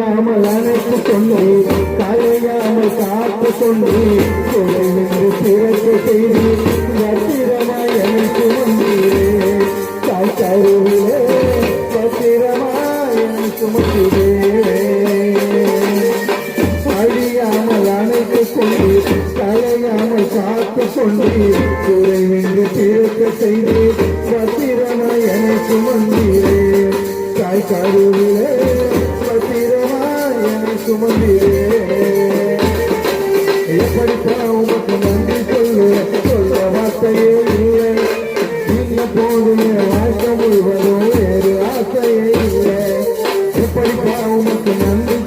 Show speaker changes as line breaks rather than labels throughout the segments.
அழியாமல் அணைத்து கொண்டு கலையாமல் காத்து கொண்டு குறைவின்றி பிறக்க செய்து பத்திரமாய் எனக்கு வந்தீரே தாய் கருவிலே பத்திரமாய் எனக்கு வந்தீரே அழியாமல் அணைத்து கொண்டு கலையாமல் காத்து கொண்டு குறைவின்றி பிறக்க செய்து பத்திரமாய் எனக்கு வந்தீரே தாய் கருவிலே பத்திரமாய் எனக்கு வந்தீரே எப்படித்தான் உமக்கு நன்றி சொல்ல வார்த்தையே இல்லை இந்த போதும் வாழ்க்கை முழுவதும் வேறு ஆசையே இல்லை எப்படித்தான் உமக்கு நன்றி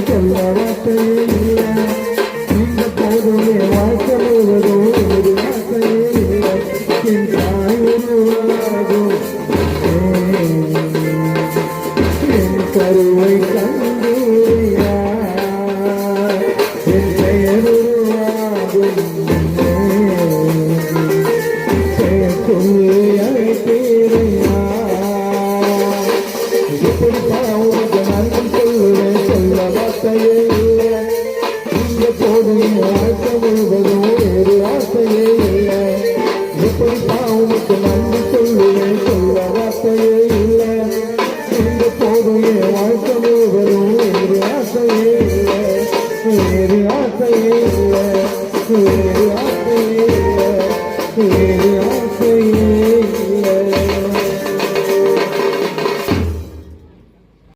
சொல்ல வார்த்தையே இல்லை இந்த போதும் வாழ்க்கை முழுவதும் வேறு ஆசையே இல்லை என் தாய் உருவாகும் என் கருவை கண்டு